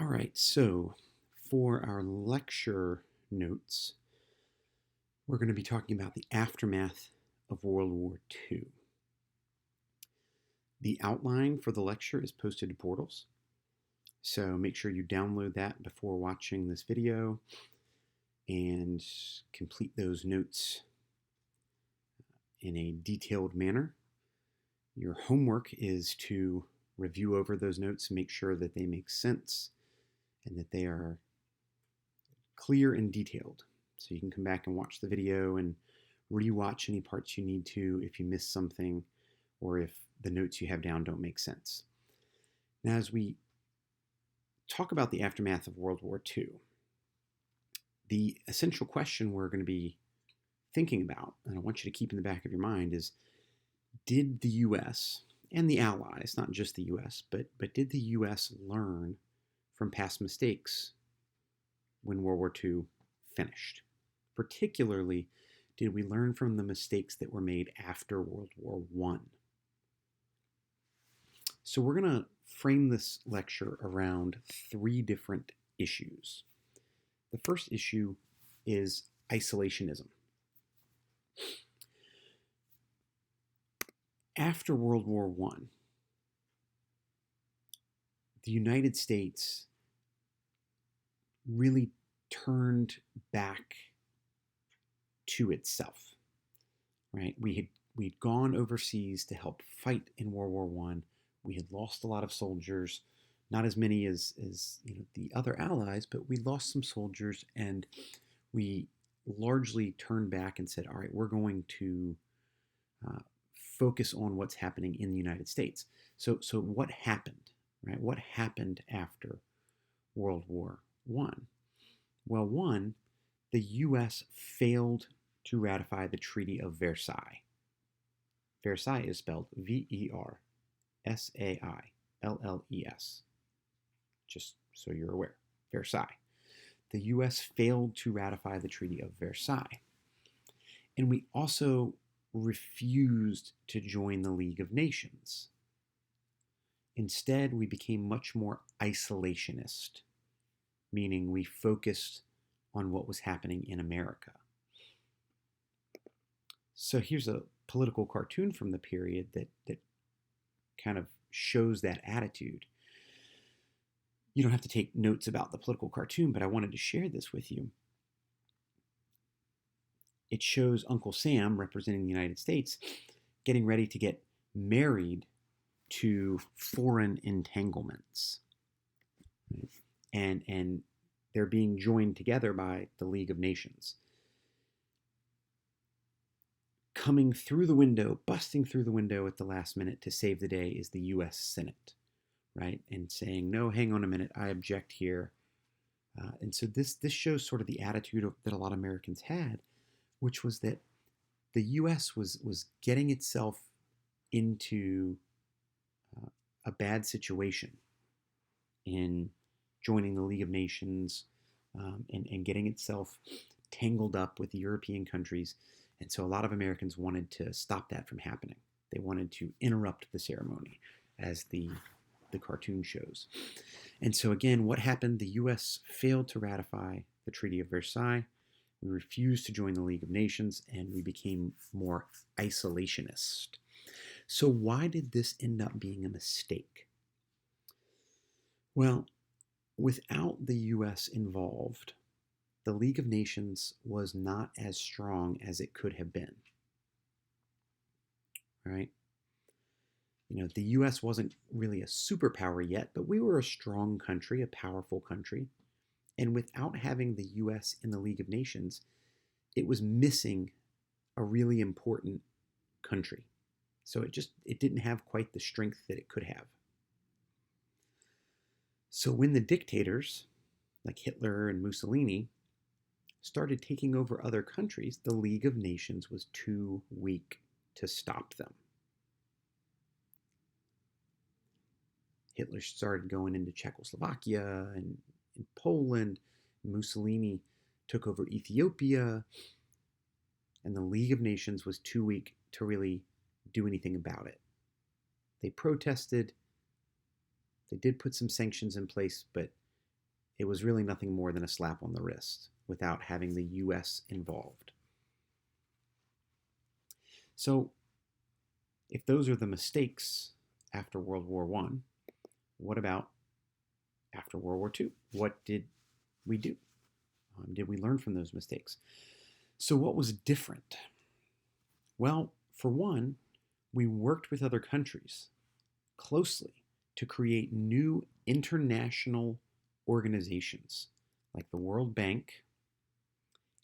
All right, so for our lecture notes, we're going to be talking about the aftermath of World War II. The outline for the lecture is posted to Portals, so make sure you download that before watching this video and complete those notes in a detailed manner. Your homework is to review over those notes and make sure that they make sense and that they are clear and detailed. So you can come back and watch the video and rewatch any parts you need to if you miss something or if the notes you have down don't make sense. Now, as we talk about the aftermath of World War II, the essential question we're going to be thinking about, and I want you to keep in the back of your mind, is did the U.S. and the Allies, not just the U.S., but did the U.S. learn from past mistakes when World War II finished? Particularly, did we learn from the mistakes that were made after World War I? So we're going to frame this lecture around three different issues. The first issue is isolationism. After World War I, the United States really turned back to itself, right? We'd gone overseas to help fight in World War I. We had lost a lot of soldiers, not as many as the other allies, but we lost some soldiers, and we largely turned back and said, all right, we're going to focus on what's happening in the United States. So what happened, right? What happened after World War I? Well, one, the U.S. failed to ratify the Treaty of Versailles. Versailles is spelled Versailles, just so you're aware, Versailles. The U.S. failed to ratify the Treaty of Versailles. And we also refused to join the League of Nations. Instead, we became much more isolationist, meaning we focused on what was happening in America. So here's a political cartoon from the period that kind of shows that attitude. You don't have to take notes about the political cartoon, but I wanted to share this with you. It shows Uncle Sam, representing the United States, getting ready to get married to foreign entanglements. And they're being joined together by the League of Nations. Coming through the window, busting through the window at the last minute to save the day is the U.S. Senate, right? And saying, no, hang on a minute, I object here. And so this shows sort of the attitude that a lot of Americans had, which was that the U.S. was getting itself into a bad situation in joining the League of Nations and getting itself tangled up with the European countries. And so a lot of Americans wanted to stop that from happening. They wanted to interrupt the ceremony, as the cartoon shows. And so again, what happened? The U.S. failed to ratify the Treaty of Versailles. We refused to join the League of Nations, and we became more isolationist. So why did this end up being a mistake? Well, without the U.S. involved, the League of Nations was not as strong as it could have been. Right? The U.S. wasn't really a superpower yet, but we were a strong country, a powerful country. And without having the U.S. in the League of Nations, it was missing a really important country. So it didn't have quite the strength that it could have. So when the dictators, like Hitler and Mussolini, started taking over other countries, the League of Nations was too weak to stop them. Hitler started going into Czechoslovakia and in Poland. Mussolini took over Ethiopia, and the League of Nations was too weak to really do anything about it. They protested. They did put some sanctions in place, but it was really nothing more than a slap on the wrist without having the U.S. involved. So if those are the mistakes after World War I, what about after World War II? What did we do? Did we learn from those mistakes? So what was different? Well, for one, we worked with other countries closely to create new international organizations like the World Bank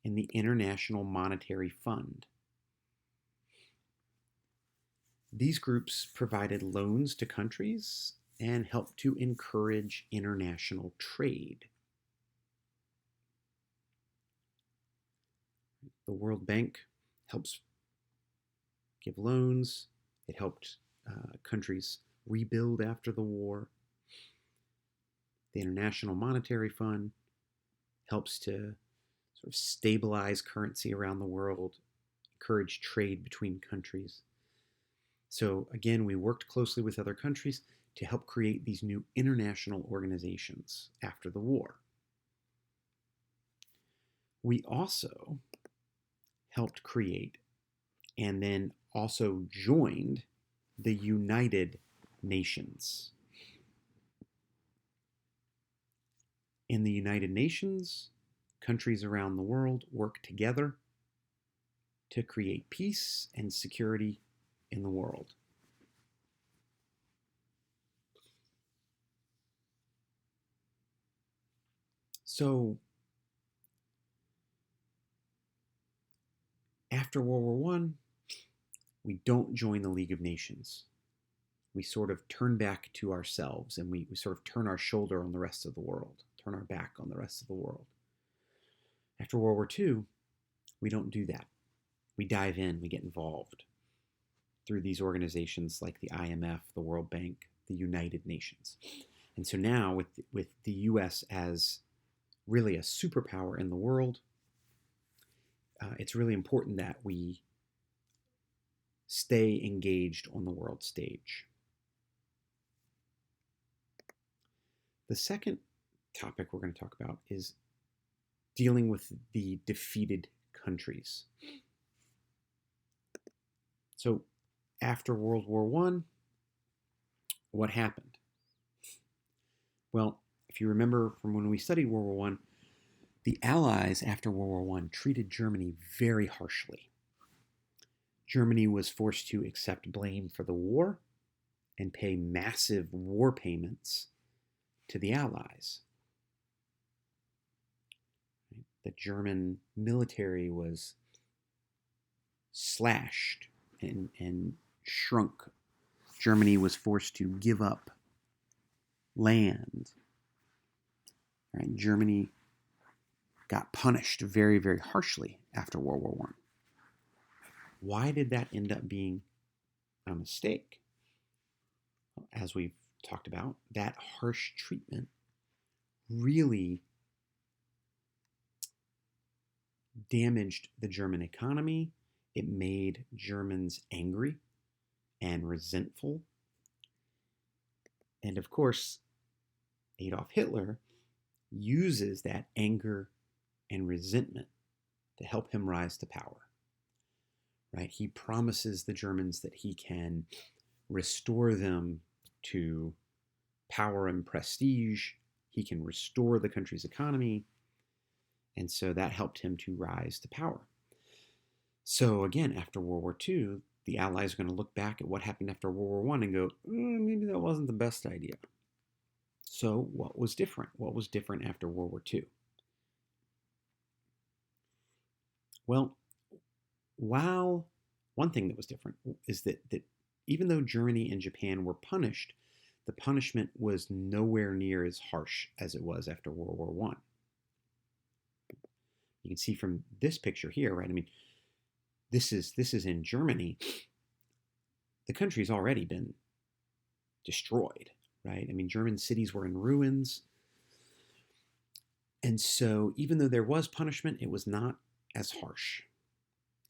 and the International Monetary Fund. These groups provided loans to countries and helped to encourage international trade. The World Bank helps give loans. It helped countries rebuild after the war. The International Monetary Fund helps to sort of stabilize currency around the world, encourage trade between countries. So again, we worked closely with other countries to help create these new international organizations after the war. We also helped create and then also joined the United Nations. In the United Nations, countries around the world work together to create peace and security in the world. So, after World War I, we don't join the League of Nations. We sort of turn back to ourselves and we sort of turn our shoulder on the rest of the world, turn our back on the rest of the world. After World War II, we don't do that. We dive in, we get involved through these organizations like the IMF, the World Bank, the United Nations. And so now with the US as really a superpower in the world, it's really important that we stay engaged on the world stage. The second topic we're going to talk about is dealing with the defeated countries. So after World War I, what happened? Well, if you remember from when we studied World War I, the Allies after World War I treated Germany very harshly. Germany was forced to accept blame for the war and pay massive war payments to the Allies. The German military was slashed and shrunk. Germany was forced to give up land. Right? Germany got punished very, very harshly after World War I. Why did that end up being a mistake? As we've talked about, that harsh treatment really damaged the German economy. It made Germans angry and resentful. And of course, Adolf Hitler uses that anger and resentment to help him rise to power. Right? He promises the Germans that he can restore them to power and prestige. He can restore the country's economy. And so that helped him to rise to power. So again, after World War II, the Allies are going to look back at what happened after World War I and go, maybe that wasn't the best idea. So what was different? What was different after World War II? Well, one thing that was different is that even though Germany and Japan were punished, the punishment was nowhere near as harsh as it was after World War I. You can see from this picture here, right? I mean, this is in Germany. The country's already been destroyed, right? I mean, German cities were in ruins. And so even though there was punishment, it was not as harsh.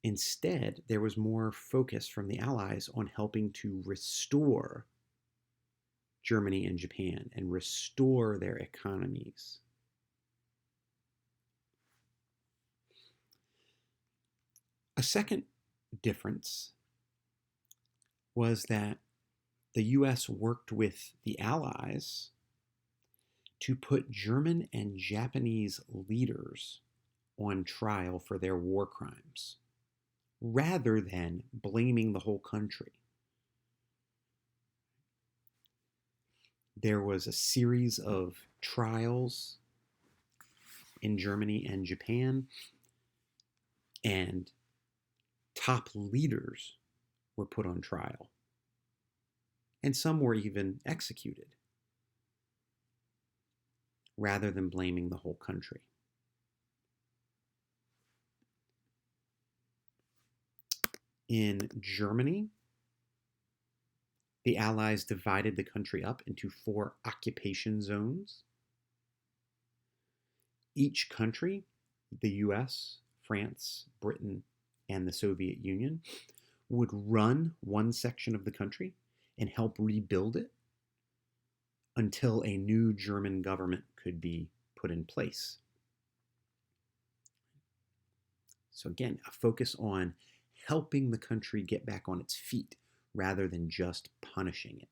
Instead, there was more focus from the Allies on helping to restore Germany and Japan and restore their economies. A second difference was that the US worked with the Allies to put German and Japanese leaders on trial for their war crimes, rather than blaming the whole country. There was a series of trials in Germany and Japan, and top leaders were put on trial, and some were even executed, rather than blaming the whole country. In Germany, the Allies divided the country up into 4 occupation zones. Each country, the US, France, Britain, and the Soviet Union, would run one section of the country and help rebuild it until a new German government could be put in place. So again, a focus on helping the country get back on its feet rather than just punishing it.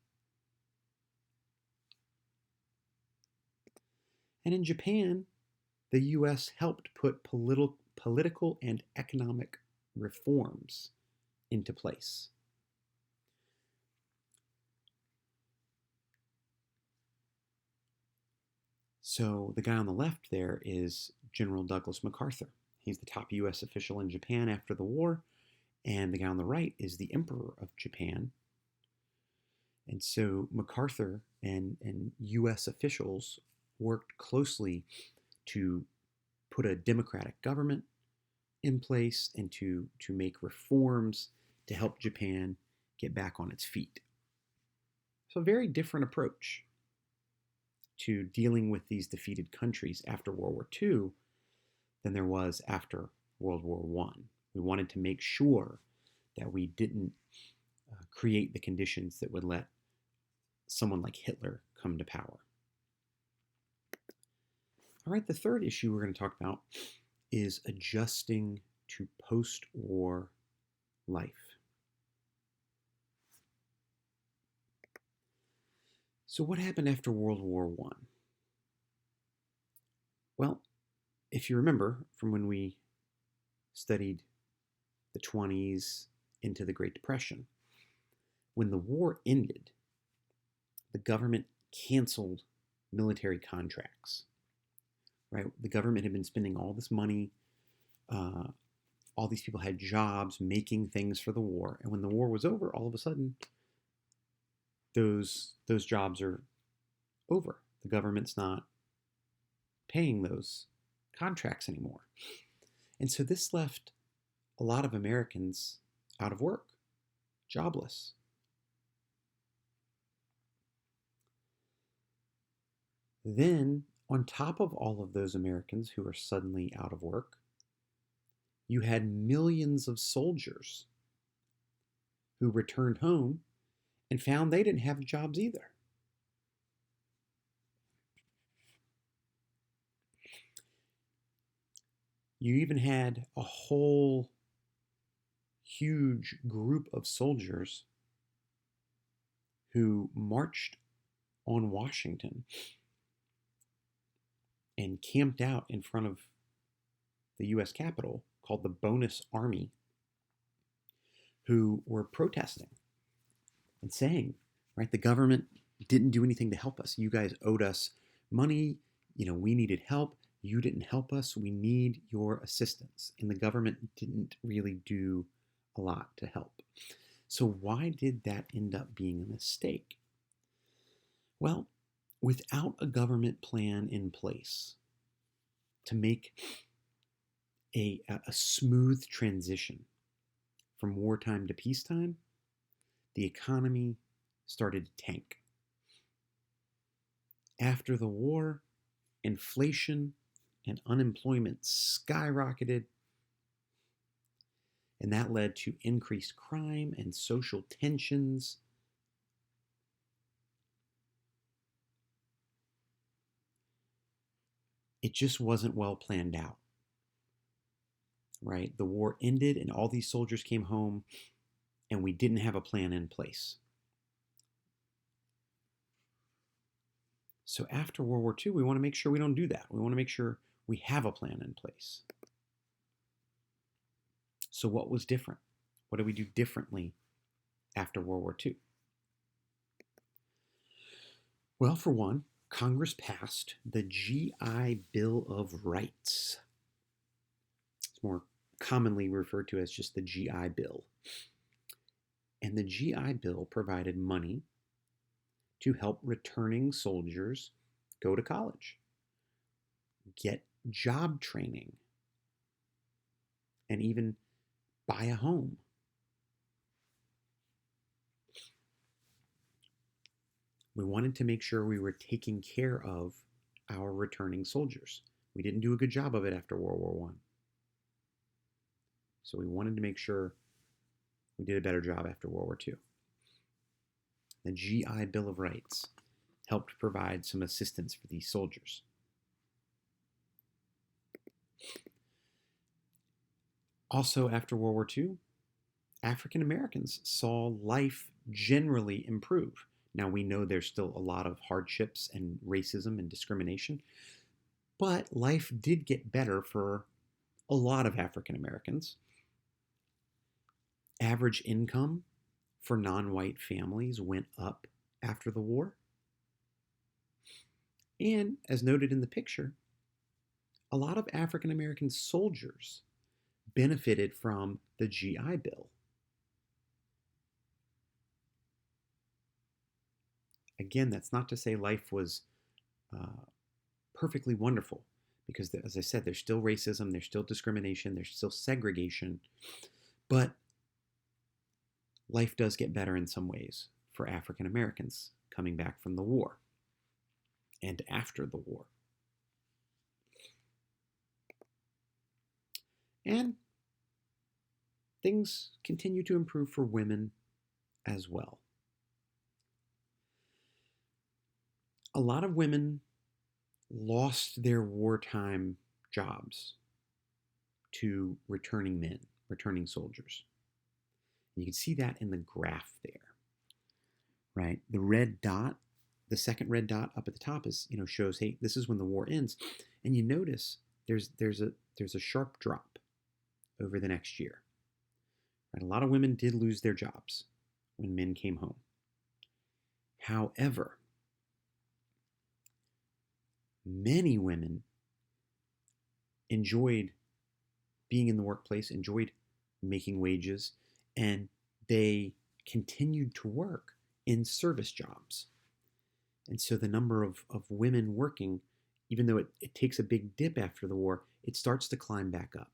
And in Japan, the US helped put political and economic reforms into place. So the guy on the left there is General Douglas MacArthur. He's the top US official in Japan after the war. And the guy on the right is the Emperor of Japan. And so MacArthur and US officials worked closely to put a democratic government in place and to make reforms to help Japan get back on its feet. So a very different approach to dealing with these defeated countries after World War II than there was after World War I. We wanted to make sure that we didn't create the conditions that would let someone like Hitler come to power. All right, the third issue we're going to talk about is adjusting to post-war life. So what happened after World War I? Well, if you remember from when we studied the 20s into the Great Depression, when the war ended, the government canceled military contracts. Right? The government had been spending all this money. All these people had jobs making things for the war. And when the war was over, all of a sudden, those jobs are over. The government's not paying those contracts anymore. And so this left a lot of Americans out of work, jobless. Then, on top of all of those Americans who are suddenly out of work, you had millions of soldiers who returned home and found they didn't have jobs either. You even had a whole huge group of soldiers who marched on Washington and camped out in front of the US Capitol, called the Bonus Army, who were protesting and saying, right, the government didn't do anything to help us. You guys owed us money. We needed help. You didn't help us. We need your assistance. And the government didn't really do a lot to help. So why did that end up being a mistake? Well, without a government plan in place to make a smooth transition from wartime to peacetime, the economy started to tank. After the war, inflation and unemployment skyrocketed, and that led to increased crime and social tensions. It just wasn't well planned out. right? The war ended and all these soldiers came home and we didn't have a plan in place. So after World War II, we want to make sure we don't do that. We want to make sure we have a plan in place. So what was different? What did we do differently after World War II? Well, for one, Congress passed the GI Bill of Rights. It's more commonly referred to as just the GI Bill. And the GI Bill provided money to help returning soldiers go to college, get job training, and even buy a home. We wanted to make sure we were taking care of our returning soldiers. We didn't do a good job of it after World War I. So we wanted to make sure we did a better job after World War II. The GI Bill of Rights helped provide some assistance for these soldiers. Also, after World War II, African Americans saw life generally improve. Now, we know there's still a lot of hardships and racism and discrimination, but life did get better for a lot of African Americans. Average income for non-white families went up after the war. And as noted in the picture, a lot of African American soldiers benefited from the GI Bill. Again, that's not to say life was perfectly wonderful, because as I said, there's still racism, there's still discrimination, there's still segregation, but life does get better in some ways for African Americans coming back from the war and after the war. And things continue to improve for women as well. A lot of women lost their wartime jobs to returning men, returning soldiers. And you can see that in the graph there, right? The red dot, the second red dot up at the top is, shows, hey, this is when the war ends. And you notice there's a sharp drop over the next year. Right? A lot of women did lose their jobs when men came home. However, many women enjoyed being in the workplace, enjoyed making wages, and they continued to work in service jobs. And so the number of women working, even though it takes a big dip after the war, it starts to climb back up.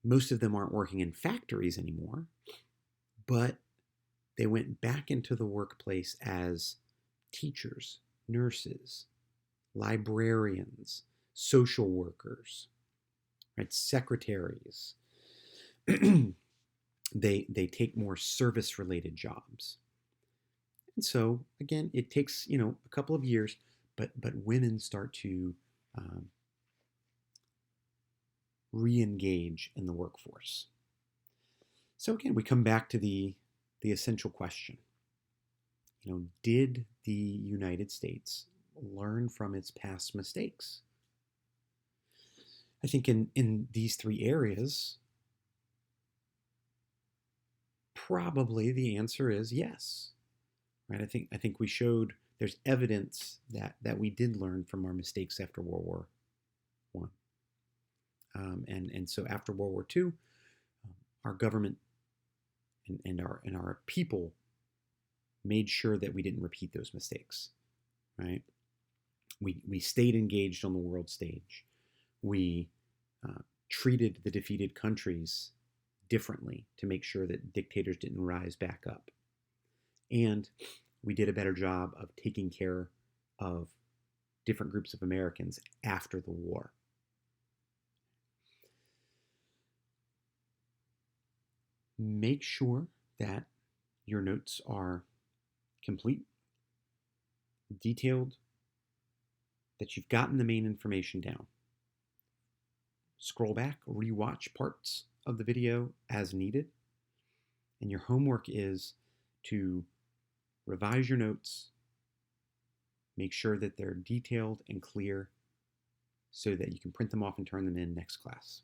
Most of them aren't working in factories anymore, but they went back into the workplace as teachers, nurses, librarians, social workers, right, secretaries. They take more service-related jobs. And so, again, it takes, a couple of years, but women start to re-engage in the workforce. So again, we come back to the essential question. Did the United States learn from its past mistakes? I think in these three areas, probably the answer is yes. Right? I think we showed there's evidence that we did learn from our mistakes after World War I. And so after World War II, our government and our people made sure that we didn't repeat those mistakes, right? We stayed engaged on the world stage. We treated the defeated countries differently to make sure that dictators didn't rise back up. And we did a better job of taking care of different groups of Americans after the war. Make sure that your notes are complete, detailed, that you've gotten the main information down. scroll back, rewatch parts of the video as needed. And your homework is to revise your notes, make sure that they're detailed and clear so that you can print them off and turn them in next class.